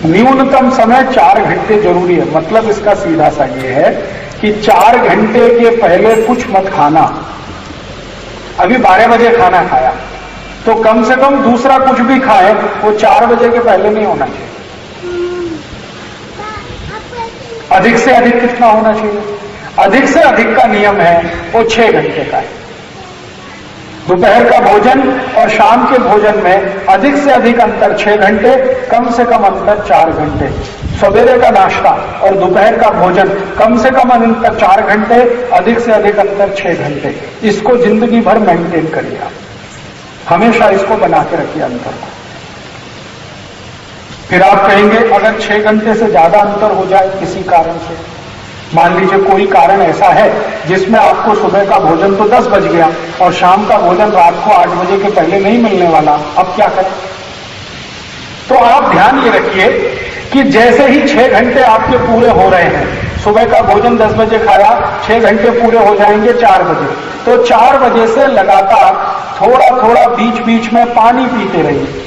न्यूनतम समय 4 घंटे जरूरी है। मतलब इसका सीधा सा ये है कि 4 घंटे के पहले कुछ मत खाना। अभी 12 बजे खाना खाया तो कम से कम दूसरा कुछ भी खाए वो 4 बजे के पहले नहीं होना चाहिए। अधिक से अधिक कितना होना चाहिए? अधिक से अधिक का नियम है वो 6 घंटे का है। दोपहर का भोजन और शाम के भोजन में अधिक से अधिक अंतर 6 घंटे, कम से कम अंतर 4 घंटे। सवेरे का नाश्ता और दोपहर का भोजन कम से कम अंतर 4 घंटे, अधिक से अधिक अंतर 6 घंटे। इसको जिंदगी भर मेंटेन करिए आप, हमेशा इसको बना के रखिए अंतर को। फिर आप कहेंगे अगर 6 घंटे से ज्यादा अंतर हो जाए किसी कारण से, मान लीजिए कोई कारण ऐसा है जिसमें आपको सुबह का भोजन तो 10 बज गया और शाम का भोजन रात को 8 बजे के पहले नहीं मिलने वाला, अब क्या करें? तो आप ध्यान ये रखिए कि जैसे ही 6 घंटे आपके पूरे हो रहे हैं, सुबह का भोजन 10 बजे खाया, 6 घंटे पूरे हो जाएंगे 4 बजे, तो 4 बजे से लगातार थोड़ा थोड़ा बीच बीच में पानी पीते रहिए।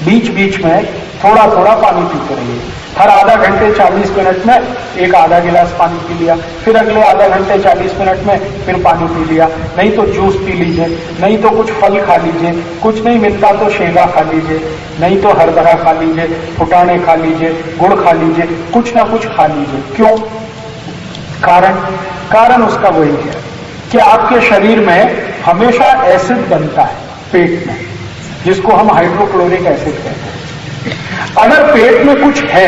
बीच बीच में थोड़ा थोड़ा पानी पीते रहिए। हर आधा घंटे 40 मिनट में एक आधा गिलास पानी पी लिया, फिर अगले आधा घंटे 40 मिनट में फिर पानी पी लिया। नहीं तो जूस पी लीजिए, नहीं तो कुछ फल खा लीजिए, कुछ नहीं मिलता तो शेंगा खा लीजिए, नहीं तो हरभरा खा लीजिए, फुटाने खा लीजिए, गुड़ खा लीजिए, कुछ ना कुछ खा लीजिए। क्यों? कारण उसका वही है कि आपके शरीर में हमेशा एसिड बनता है पेट में, जिसको हम हाइड्रोक्लोरिक एसिड कहते हैं। अगर पेट में कुछ है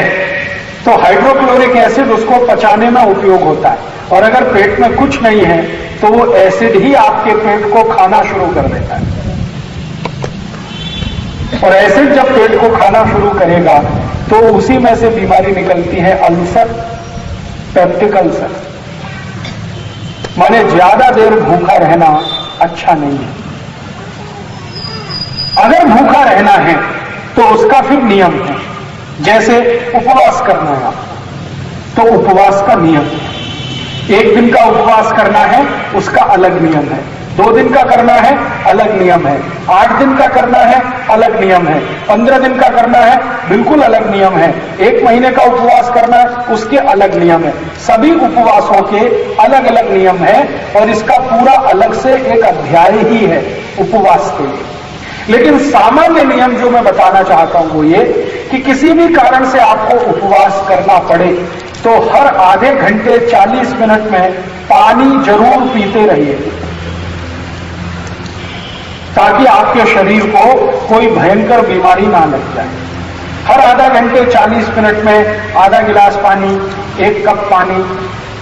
तो हाइड्रोक्लोरिक एसिड उसको पचाने में उपयोग होता है, और अगर पेट में कुछ नहीं है तो वो एसिड ही आपके पेट को खाना शुरू कर देता है। और एसिड जब पेट को खाना शुरू करेगा तो उसी में से बीमारी निकलती है अल्सर, पेप्टिक अल्सर। माने ज्यादा देर भूखा रहना अच्छा नहीं है। अगर भूखा रहना है तो उसका फिर नियम है। जैसे उपवास करना है तो उपवास का नियम है। 1 दिन का उपवास करना है उसका अलग नियम है, 2 दिन का करना है अलग नियम है, 8 दिन का करना है अलग नियम है, 15 दिन का करना है बिल्कुल अलग नियम है, 1 महीने का उपवास करना है उसके अलग नियम है। सभी उपवासों के अलग अलग नियम है और इसका पूरा अलग से एक अध्याय ही है उपवास के लिए। लेकिन सामान्य नियम जो मैं बताना चाहता हूं वो ये कि किसी भी कारण से आपको उपवास करना पड़े तो हर आधे घंटे 40 मिनट में पानी जरूर पीते रहिए, ताकि आपके शरीर को कोई भयंकर बीमारी ना लग जाए। हर आधा घंटे 40 मिनट में आधा गिलास पानी, 1 कप पानी,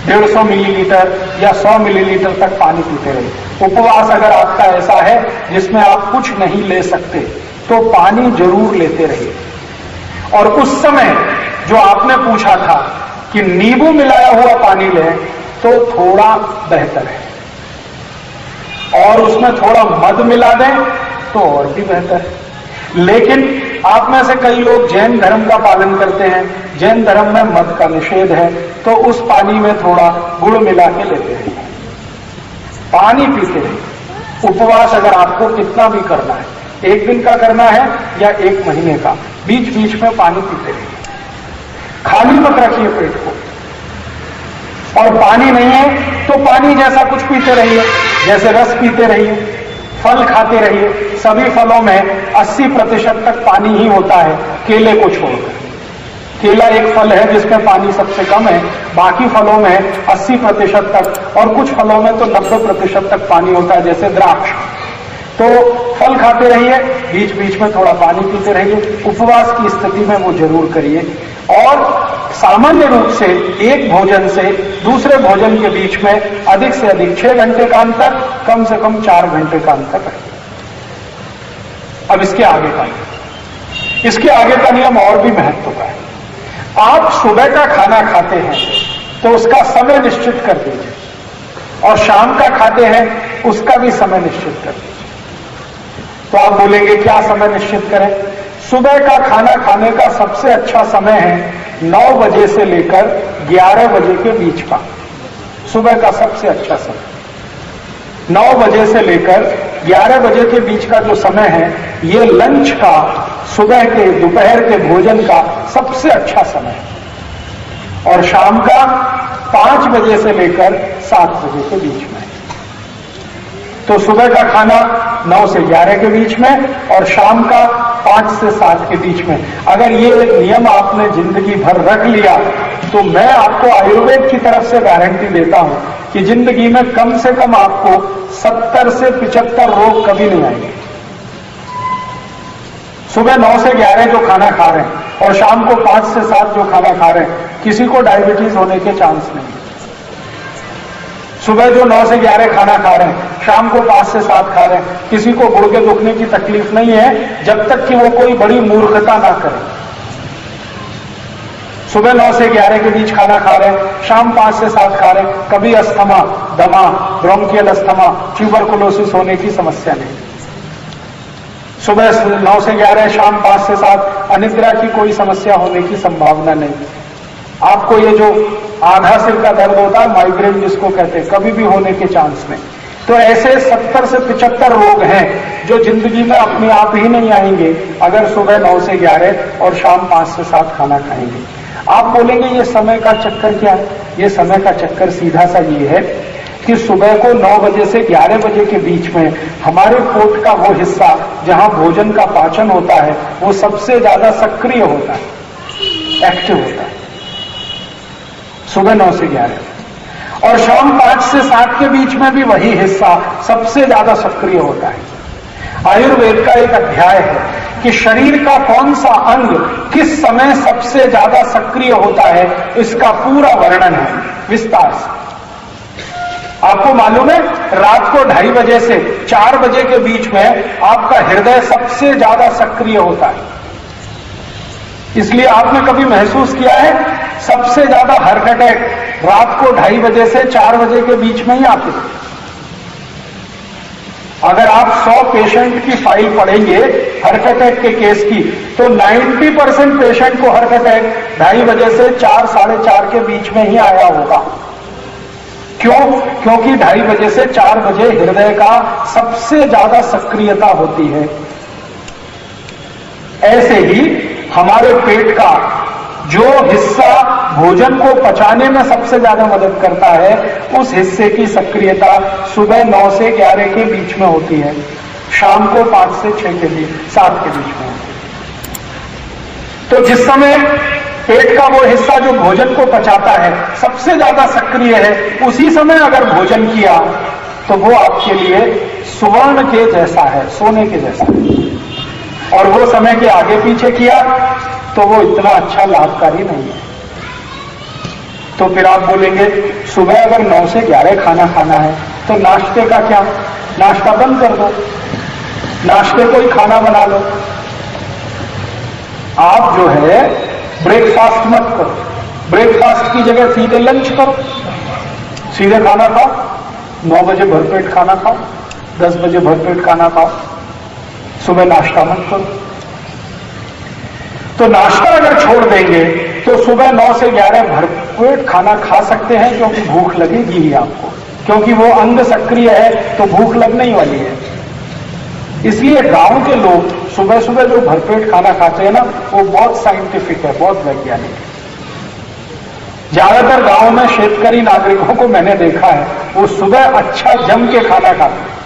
150 मिलीलीटर या 100 मिलीलीटर तक पानी पीते रहिए। उपवास अगर आपका ऐसा है जिसमें आप कुछ नहीं ले सकते तो पानी जरूर लेते रहिए। और उस समय जो आपने पूछा था कि नींबू मिलाया हुआ पानी लें तो थोड़ा बेहतर है, और उसमें थोड़ा मध मिला दें तो और भी बेहतर है। लेकिन आप में से कई लोग जैन धर्म का पालन करते हैं, जैन धर्म में मध का निषेध है, तो उस पानी में थोड़ा गुड़ मिला के लेते हैं, पानी पीते रहिए। उपवास अगर आपको कितना भी करना है, 1 दिन का करना है या 1 महीने का, बीच बीच में पानी पीते रहिए। खाली मत रखिए पेट को। और पानी नहीं है तो पानी जैसा कुछ पीते रहिए, जैसे रस पीते रहिए, फल खाते रहिए। सभी फलों में 80% तक पानी ही होता है, केले को छोड़कर। केला एक फल है जिसमें पानी सबसे कम है, बाकी फलों में 80% तक, और कुछ फलों में तो 90% तक पानी होता है, जैसे द्राक्ष। तो फल खाते रहिए, बीच बीच में थोड़ा पानी पीते रहिए। उपवास की स्थिति में वो जरूर करिए। और सामान्य रूप से एक भोजन से दूसरे भोजन के बीच में अधिक से अधिक 6 घंटे का अंतर, कम से कम 4 घंटे का अंतर रखिए। अब इसके आगे का नियम और भी महत्व का है। आप सुबह का खाना खाते हैं तो उसका समय निश्चित कर दीजिए, और शाम का खाते हैं उसका भी समय निश्चित कर दीजिए। तो आप बोलेंगे क्या समय निश्चित करें? सुबह का खाना खाने का सबसे अच्छा समय है 9 बजे से लेकर 11 बजे के बीच का, सुबह का सबसे अच्छा समय। 9 बजे से लेकर 11 बजे के बीच का जो समय है, ये लंच का, सुबह के दोपहर के भोजन का सबसे अच्छा समय है। और शाम का 5 बजे से लेकर 7 बजे के बीच में। तो सुबह का खाना 9 से 11 के बीच में और शाम का 5 से 7 के बीच में। अगर ये एक नियम आपने जिंदगी भर रख लिया तो मैं आपको आयुर्वेद की तरफ से गारंटी देता हूं कि जिंदगी में कम से कम आपको 70 से 75 रोग कभी नहीं आएंगे। सुबह 9 से 11 जो खाना खा रहे हैं और शाम को 5 से 7 जो खाना खा रहे हैं, किसी को डायबिटीज होने के चांस नहीं। सुबह जो 9 से 11 खाना खा रहे हैं, शाम को 5 से 7 खा रहे हैं, किसी को गुर्दे दुखने की तकलीफ नहीं है, जब तक कि वो कोई बड़ी मूर्खता ना करे। सुबह 9 से 11 के बीच खाना खा रहे हैं, शाम 5 से 7 खा रहे हैं, कभी अस्थमा, दमा, ब्रोंकियल अस्थमा, ट्यूबरकुलोसिस होने की समस्या नहीं। सुबह 9 से 11, शाम 5 से 7 अनिद्रा की कोई समस्या होने की संभावना नहीं। आपको ये जो आधा सिर का दर्द होता है, माइग्रेन जिसको कहते हैं, कभी भी होने के चांस नहीं। तो ऐसे 70 से 75 रोग हैं जो जिंदगी में अपने आप ही नहीं आएंगे अगर सुबह 9 से 11 और शाम 5 से 7 खाना खाएंगे। आप बोलेंगे ये समय का चक्कर क्या है? ये समय का चक्कर सीधा सा ये है कि सुबह को 9 बजे से 11 बजे के बीच में हमारे पेट का वो हिस्सा जहां भोजन का पाचन होता है, वो सबसे ज्यादा सक्रिय होता है, एक्टिव होता है, सुबह 9 से 11। और शाम 5 से 7 के बीच में भी वही हिस्सा सबसे ज्यादा सक्रिय होता है। आयुर्वेद का एक अध्याय है कि शरीर का कौन सा अंग किस समय सबसे ज्यादा सक्रिय होता है, इसका पूरा वर्णन है विस्तार से। आपको मालूम है, रात को 2:30 बजे से 4 बजे के बीच में आपका हृदय सबसे ज्यादा सक्रिय होता है। इसलिए आपने कभी महसूस किया है सबसे ज्यादा हार्ट अटैक रात को 2:30 बजे से 4 बजे के बीच में ही आते हैं। अगर आप 100 पेशेंट की फाइल पढ़ेंगे हार्ट अटैक के केस की, तो 90% पेशेंट को हार्ट अटैक 2:30 बजे से 4, 4:30 के बीच में ही आया होगा। क्यों? क्योंकि 2:30 बजे से 4 बजे हृदय का सबसे ज्यादा सक्रियता होती है। ऐसे ही हमारे पेट का जो हिस्सा भोजन को पचाने में सबसे ज्यादा मदद करता है, उस हिस्से की सक्रियता सुबह 9 से 11 के बीच में होती है, शाम को 5 से 6 के बीच, 7 के बीच में होती है। तो जिस समय पेट का वो हिस्सा जो भोजन को पचाता है सबसे ज्यादा सक्रिय है, उसी समय अगर भोजन किया तो वो आपके लिए सुवर्ण के जैसा है, सोने के जैसा है। और वो समय के आगे पीछे किया तो वो इतना अच्छा लाभकारी नहीं है। तो फिर आप बोलेंगे सुबह अगर 9 से 11 खाना खाना है तो नाश्ते का क्या? नाश्ता बंद कर दो, नाश्ते को ही खाना बना लो। आप जो है ब्रेकफास्ट मत करो, ब्रेकफास्ट की जगह सीधे लंच करो, सीधे खाना खाओ। 9 बजे भरपेट खाना खाओ, 10 बजे भरपेट खाना खाओ, सुबह नाश्ता मत करो। तो नाश्ता अगर छोड़ देंगे तो सुबह 9 से 11 भरपेट खाना खा सकते हैं, क्योंकि भूख लगेगी ही आपको, क्योंकि वो अंग सक्रिय है तो भूख लगने ही वाली है। इसलिए गांव के लोग सुबह सुबह जो भरपेट खाना खाते हैं ना, वो बहुत साइंटिफिक है, बहुत वैज्ञानिक है। ज्यादातर गांव में शेतकरी नागरिकों को मैंने देखा है, वो सुबह अच्छा जम के खाना खाते हैं।